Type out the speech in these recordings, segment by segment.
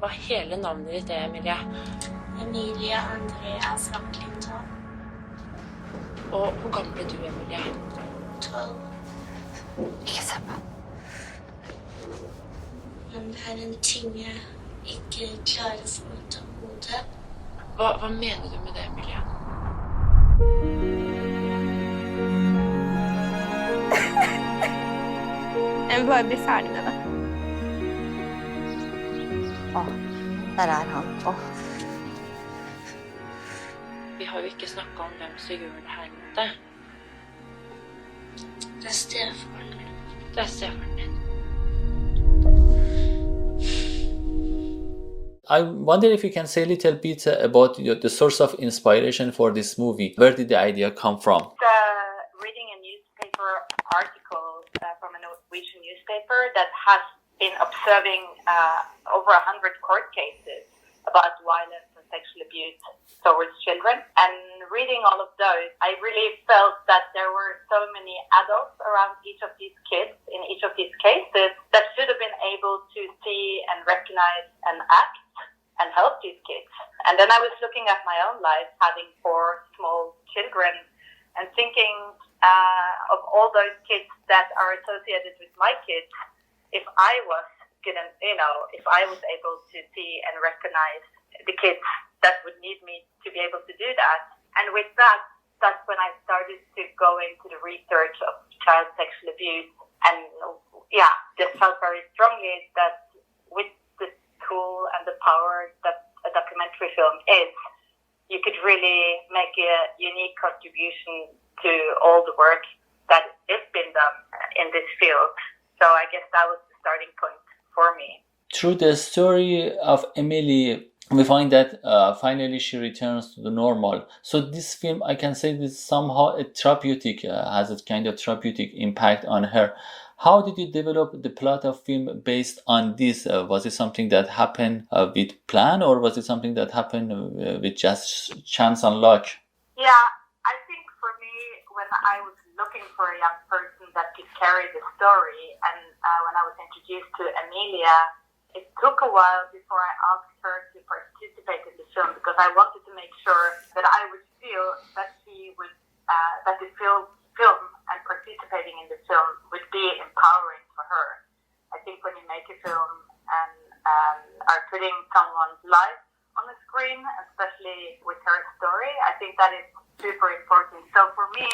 Hva er hele navnet ditt, Emilie? Emilie Andrea Svaklinton. Og hvor gammel er du, Emilie? 12. Ikke se på. Men det er en ting jeg ikke klarer å få ut av hodet. Hva mener du med det, Emilie? Jeg vil bare bli ferdig med det. Der er han. Vi har jo ikke snakket om hvem som gjør det her med det. Det er stefaren min. Det er stefaren din. I wonder if you can say a little bit about the source of inspiration for this movie. Where did the idea come from? Reading a newspaper article from a Norwegian newspaper that has been observing over 100 court cases about violence and sexual abuse towards children. And reading all of those, I really felt that there were so many adults around each of these kids in each of these cases that should have been able to see and recognize and act and help these kids. And then I was looking at my own life, having 4 small children, and thinking of all those kids that are associated with my kids. If I was if I was able to see and recognize the kids that would need me to be able to do that. And with that, that's when I started to go into the research of child sexual abuse, and just felt very strongly that with the tool and the power that a documentary film is, you could really make a unique contribution to all the work that is being done in this field. So I guess that was the starting point for me. Through the story of Emily, we find that finally she returns to the normal. So this film, I can say, this somehow therapeutic, has a kind of therapeutic impact on her. How did you develop the plot of film based on this? Was it something that happened with plan, or was it something that happened with just chance and luck? Yeah, I think for me, when I was looking for a young person that could carry the story, and when I was introduced to Emilia, it took a while before I asked her to participate in the film, because I wanted to make sure that I would feel that she would, that the film and participating in the film would be empowering for her. I think when you make a film and are putting someone's life on the screen, especially with her story, I think that is super important. So for me,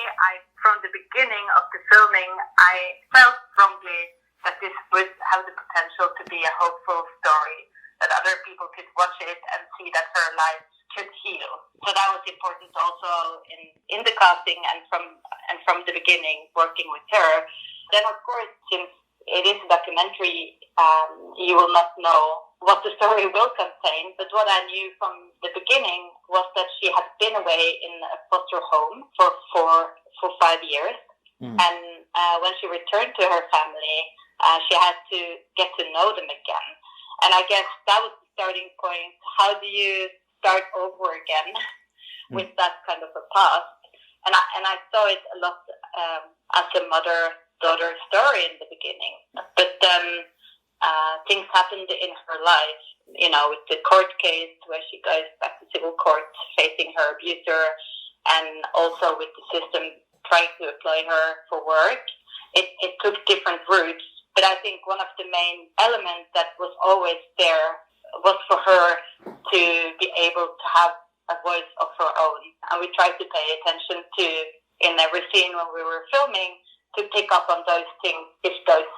from the beginning of the filming, I felt strongly that this would have the potential to be a hopeful story, that other people could watch it and see that her life could heal. So that was important also in the casting and from the beginning, working with her. Then of course, since it is a documentary, you will not know what the story will contain, but what I knew from the beginning was that she had been away in a foster home for 5 years. And when she returned to her family, she had to get to know them again. And I guess that was the starting point. How do you start over again with that kind of a past? And I saw it a lot as a mother-daughter story in the beginning. But then things happened in her life, with the court case where she goes back to civil court facing her abuser, and also with the system trying to employ her for work. It took different routes. But I think one of the main elements that was always there was for her to be able to have a voice of her own. And we tried to pay attention to, in every scene when we were filming, to pick up on those things, if those,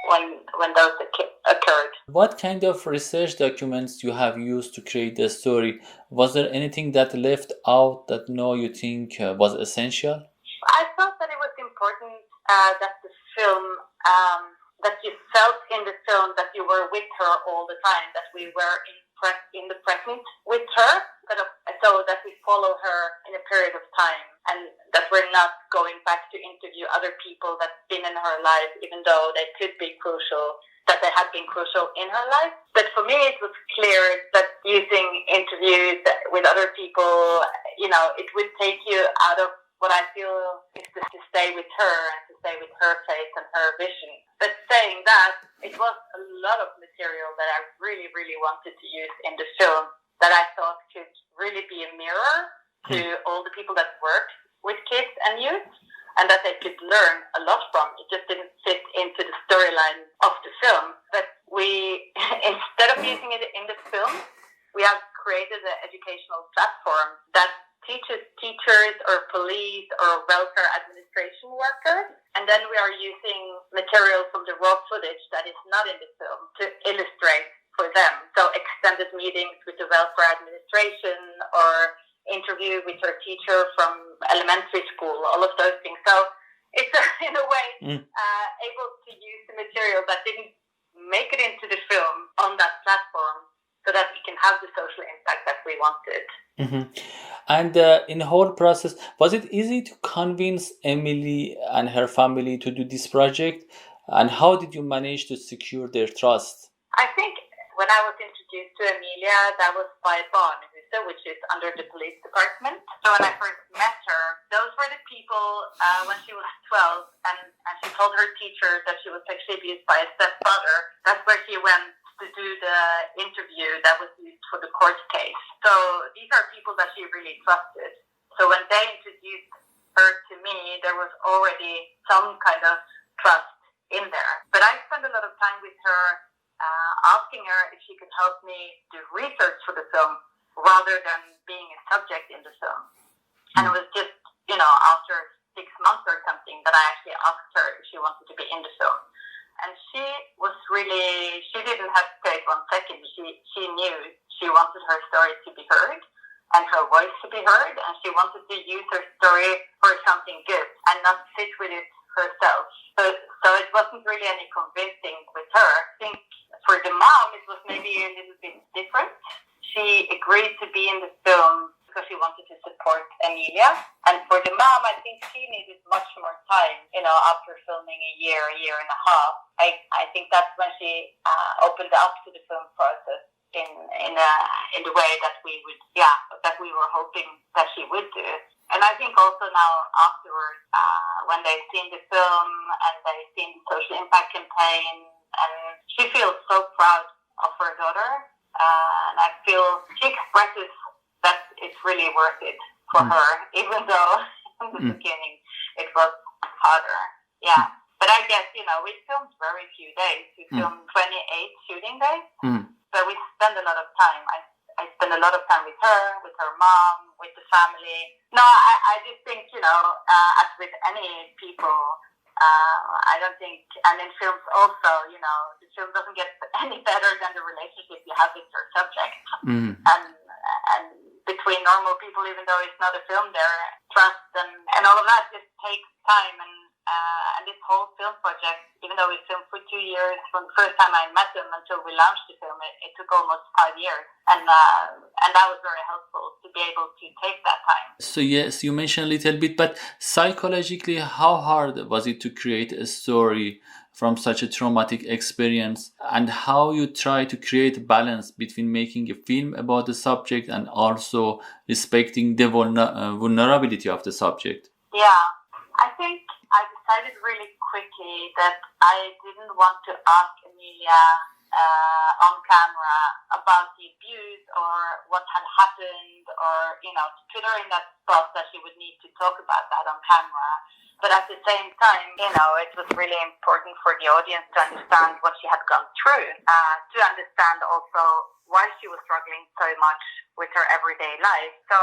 when those occurred. What kind of research documents you have used to create the story? Was there anything that left out that now you think was essential? I thought that it was important that the film, that you felt in the film that you were with her all the time, that we were in the present with her, so that we follow her in a period of time, and that we're not going back to interview other people that's been in her life, even though they could be crucial, that they had been crucial in her life. But for me, it was clear that using interviews with other people, it would take you out of what I feel is to stay with her and to stay with her face and her vision. But saying that, it was a lot of material that I really, really wanted to use in the film that I thought could really be a mirror to all the people that work with kids and youth, and that they could learn a lot from. It just didn't fit into the storyline of the film. But we, instead of using it in the film, we have created an educational platform that teaches teachers or police or welfare administration workers. And then we are using material from the raw footage that is not in the film to illustrate for them. So extended meetings with the welfare administration or interview with her teacher from elementary school, all of those things. So it's in a way able to use the material that didn't make it into the film on that platform so that we can have the social impact that we wanted. And in the whole process, was it easy to convince Emily and her family to do this project? And how did you manage to secure their trust? I think when I was introduced to Emilia, that was by Barnehuset, which is under the police department. So when I first met her, those were the people when she was 12, and she told her teacher that she was sexually abused by a stepfather. That's where she went to do the interview that was used for the court case. So these are people that she really trusted. So when they introduced her to me, there was already some kind of trust in there. But I spent a lot of time with her, asking her if she could help me do research for the film rather than being a subject in the film. And it was just, after 6 months or something that I actually asked her if she wanted to be in the film. And she didn't hesitate 1 second. She knew she wanted her story to be heard and her voice to be heard, and she wanted to use her story for something good and not sit with it herself. So it wasn't really any convincing with her. I think for the mom, it was maybe a little bit different. She agreed to be in the film because she wanted to support Emilia. And for the mom, I think she needed much more time, after filming a year and a half. I think that's when she opened up to the film process in the way that we were hoping that she would do. And I think also now afterwards, when they've seen the film and they've seen the social impact campaign, and she feels so proud of her daughter. And I feel she expresses that it's really worth it for her, even though in the beginning it was harder. Yeah. But I guess, we filmed very few days. We filmed 28 shooting days. So we spend a lot of time. I spend a lot of time with her mom, with the family. No, I just think, as with any people, I don't think, and in films also, the film doesn't get any better than the relationship you have with your subject. And between normal people, even though it's not a film, there, trust and all of that just takes time. And this whole film project, even though we filmed for 2 years, from the first time I met them until we launched the film, it took almost 5 years. And that was very helpful to be able to take that time. So yes, you mentioned a little bit, but psychologically, how hard was it to create a story from such a traumatic experience, and how you try to create balance between making a film about the subject and also respecting the vulnerability of the subject? Yeah, I think I decided really quickly that I didn't want to ask Emilia on camera about the abuse or what had happened, or, to put her in that spot that she would need to talk about that on camera. But at the same time, it was really important for the audience to understand what she had gone through, to understand also why she was struggling so much with her everyday life. So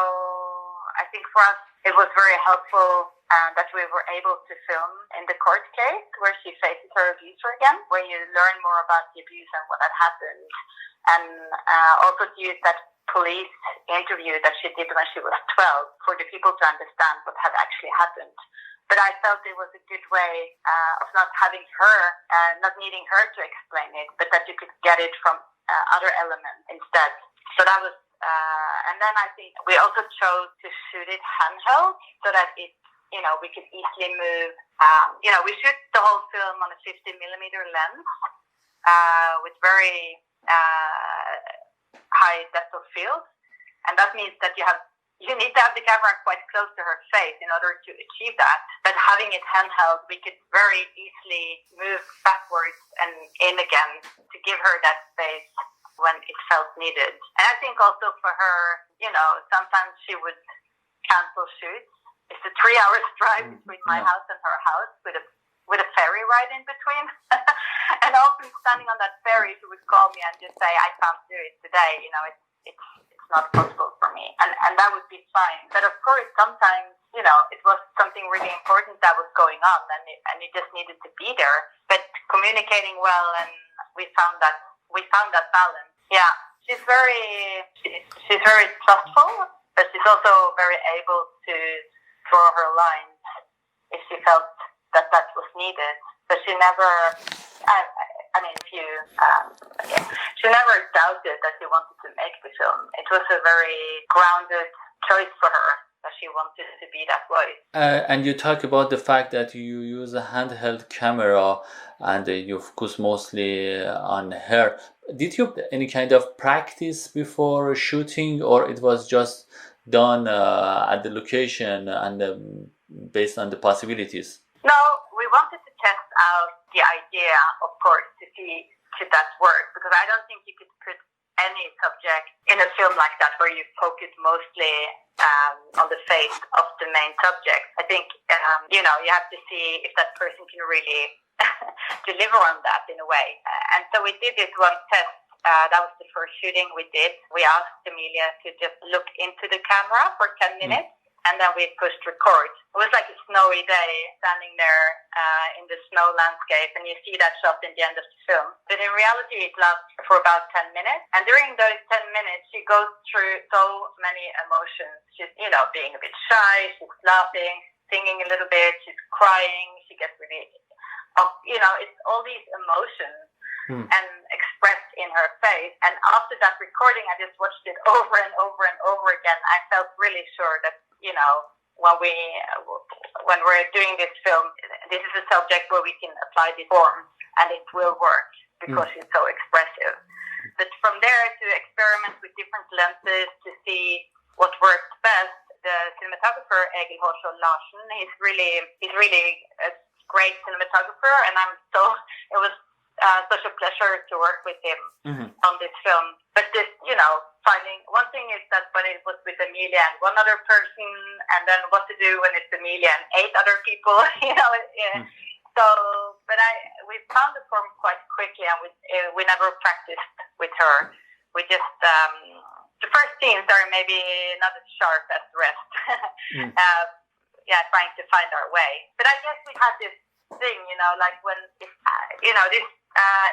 I think for us, it was very helpful that we were able to film in the court case where she faces her abuser again, where you learn more about the abuse and what had happened, and also to use that police interview that she did when she was 12 for the people to understand what had actually happened. But I felt it was a good way of not having her, not needing her to explain it, but that you could get it from other elements instead. So that was, and then I think we also chose to shoot it handheld so that it, we could easily move. We shoot the whole film on a 50mm lens with very high depth of field, and that means that you need to have the camera quite close to her face in order to achieve that. But having it handheld, we could very easily move backwards and in again to give her that space when it felt needed. And I think also for her, sometimes she would cancel shoots. It's a 3-hour drive between my house and her house with a ferry ride in between. And often standing on that ferry, she would call me and just say, I can't do it today. It's not possible for me. And that would be fine. But of course, sometimes, it was something really important that was going on and it just needed to be there. But communicating well, and we found that balance. Yeah. She's very trustful, but she's also very able to draw her lines if she felt that was needed. But she never, she never doubted that she wanted to make the film. It was a very grounded choice for her that she wanted to be that way. And you talk about the fact that you use a handheld camera and you focus mostly on her. Did you have any kind of practice before shooting, or it was just done at the location and based on the possibilities? No, we wanted to test out the idea, of course, to see could that work, because I don't think you could put any subject in a film like that where you focus mostly on the face of the main subject. I think, you have to see if that person can really deliver on that in a way. And so we did this one test. That was the first shooting we did. We asked Emilia to just look into the camera for 10 minutes. And then we pushed record. It was like a snowy day, standing there in the snow landscape, and you see that shot in the end of the film. But in reality, it lasts for about 10 minutes. And during those 10 minutes, she goes through so many emotions. She's, being a bit shy, she's laughing, singing a little bit, she's crying, she gets really, it's all these emotions. And expressed in her face. And after that recording, I just watched it over and over and over again. I felt really sure that, when we're doing this film, this is a subject where we can apply this form and it will work because it's so expressive. But from there to experiment with different lenses to see what works best, the cinematographer Egil Hårsvold Larsen, he's really a great cinematographer, and it was such a pleasure to work with him on this film. But this, finding one thing is that when it was with Emilia and one other person, and then what to do when it's Emilia and 8 other people, So, but we found the form quite quickly, and we never practiced with her. We just the first scenes are maybe not as sharp as the rest. Trying to find our way. But I guess we had this thing, like when this.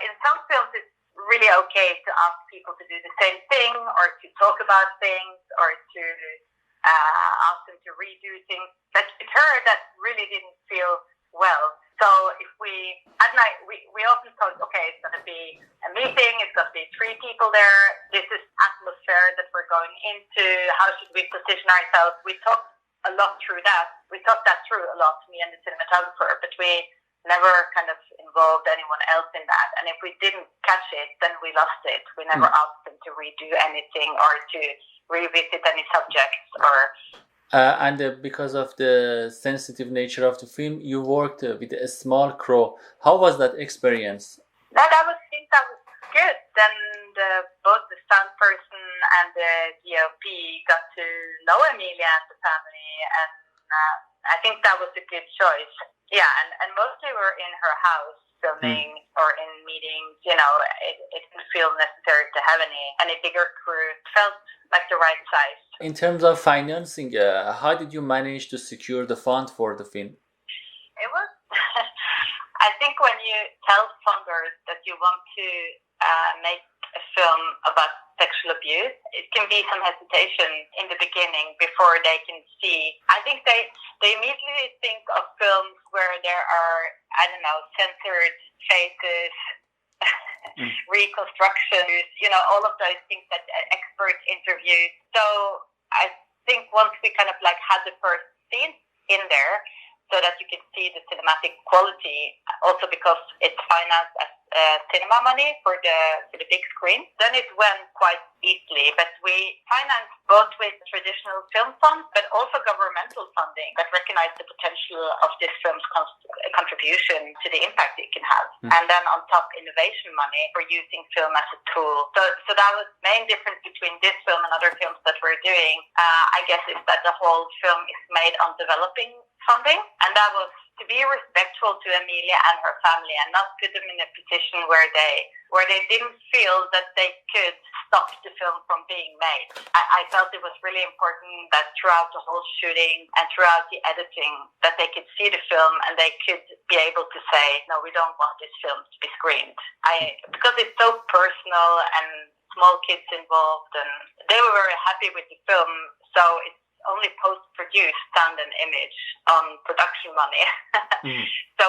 In some films, it's really okay to ask people to do the same thing, or to talk about things, or to ask them to redo things. But with her, that really didn't feel well. So if we often thought, okay, it's going to be a meeting, it's going to be 3 people there. This is atmosphere that we're going into. How should we position ourselves? We talked a lot through that. We talked that through a lot, me and the cinematographer, but we never kind of involved anyone else in that. And if we didn't catch it, then we lost it. We never asked them to redo anything or to revisit any subjects or... And because of the sensitive nature of the film, you worked with a small crew. How was that experience? I think that was good. Then both the sound person and the DOP got to know Emilia and the family, and I think that was a good choice. Yeah, and mostly we're in her house filming or in meetings. It didn't feel necessary to have any bigger crew. It felt like the right size. In terms of financing, how did you manage to secure the fund for the film? It was, I think when you tell funders that you want to make a film about sexual abuse, it can be some hesitation in the beginning before they can see. I think they immediately think of films where there are, censored faces, reconstructions, all of those things that expert interviews. So I think once we kind of had the first scene in there, so that you can see the cinematic quality, also because it's financed as cinema money for the big screen. Then it went quite easily, but we financed both with traditional film funds, but also governmental funding that recognized the potential of this film's contribution to the impact it can have. And then on top, innovation money for using film as a tool. So that was the main difference between this film and other films that we're doing, I guess, is that the whole film is made on developing funding, and that was to be respectful to Emilia and her family and not put them in a position where they didn't feel that they could stop the film from being made. I felt it was really important that throughout the whole shooting and throughout the editing that they could see the film and they could be able to say, no, we don't want this film to be screened. Because it's so personal and small kids involved, and they were very happy with the film, so it's only post-produced sound and image on production money. So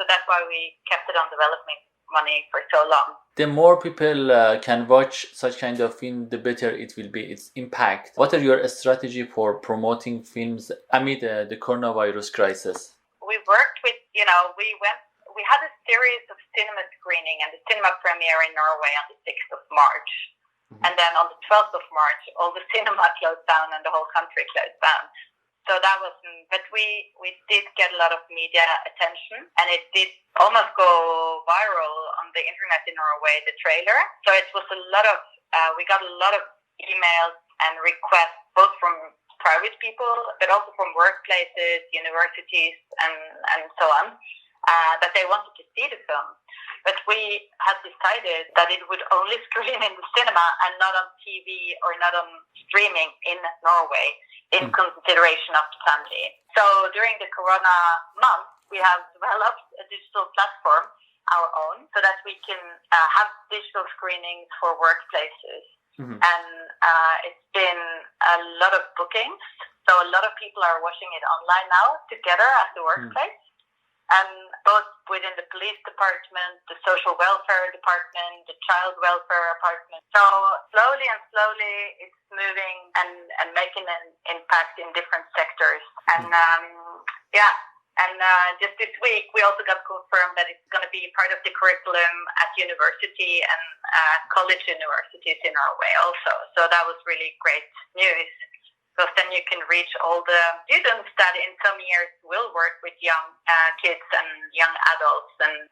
that's why we kept it on development money for so long. The more people can watch such kind of film, the better it will be, its impact. What are your strategy for promoting films amid the coronavirus crisis? We worked with, we had a series of cinema screening and the cinema premiere in Norway on the 6th of March. And then on the 12th of March, all the cinema closed down and the whole country closed down. So that was, but we did get a lot of media attention, and it did almost go viral on the internet in Norway, the trailer. So it was a lot of, we got a lot of emails and requests, both from private people, but also from workplaces, universities, and so on, that they wanted to see the film. But we had decided that it would only screen in the cinema and not on TV or not on streaming in Norway in consideration of the family. So during the Corona month, we have developed a digital platform, our own, so that we can have digital screenings for workplaces. And it's been a lot of bookings. So a lot of people are watching it online now together at the workplace. And both within the police department, the social welfare department, the child welfare department. So slowly it's moving and making an impact in different sectors. And just this week, we also got confirmed that it's going to be part of the curriculum at university and college universities in Norway also. So that was really great news. Because then you can reach all the students that in some years will work with young kids and young adults, and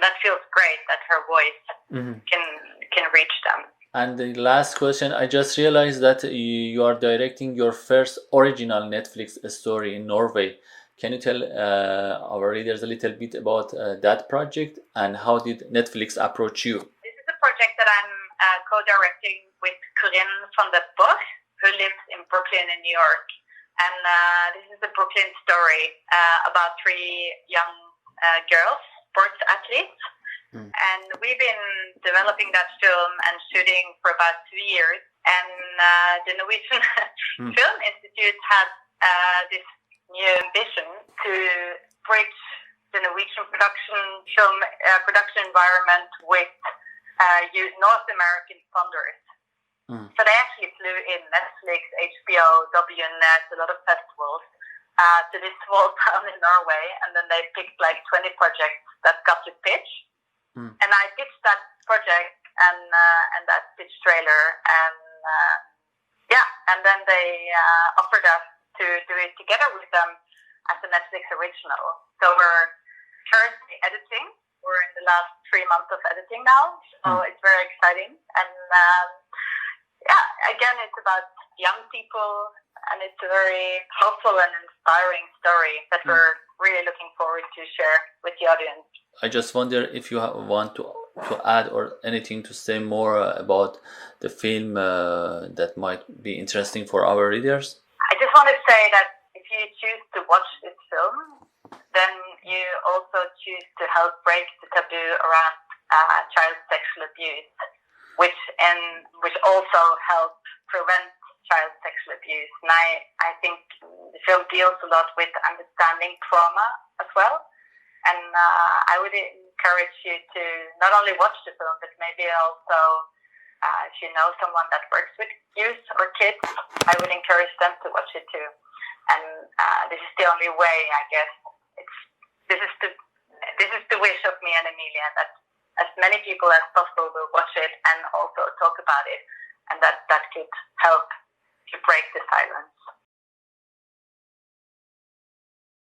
that feels great that her voice can reach them. And the last question, I just realized that you are directing your first original Netflix story in Norway. Can you tell our readers a little bit about that project and how did Netflix approach you? This is a project that I'm co-directing with Corinne van der Borg, who lives in Brooklyn in New York. And this is a Brooklyn story about 3 young girls, sports athletes. And we've been developing that film and shooting for about 2 years. And the Norwegian Film Institute has this new ambition to bridge the Norwegian production environment with North American funders. So they actually flew in Netflix, HBO, WNet, a lot of festivals to this small town in Norway, and then they picked like 20 projects that got to pitch. And I pitched that project and that pitch trailer, and then they offered us to do it together with them as a Netflix original. So we're currently editing. We're in the last 3 months of editing now, so it's very exciting. And again, it's about young people, and it's a very hopeful and inspiring story that we're really looking forward to share with the audience. I just wonder if you want to add or anything to say more about the film that might be interesting for our readers. I just want to say that if you choose to watch this film, then you also choose to help break the taboo around child sexual abuse, which also helps prevent child sexual abuse. And I think the film deals a lot with understanding trauma as well. And I would encourage you to not only watch the film, but maybe also, if you know someone that works with youth or kids, I would encourage them to watch it too. And this is the only way, I guess. This is the wish of me and Emilia, that as many people as possible will watch it and also talk about it, and that could help to break the silence.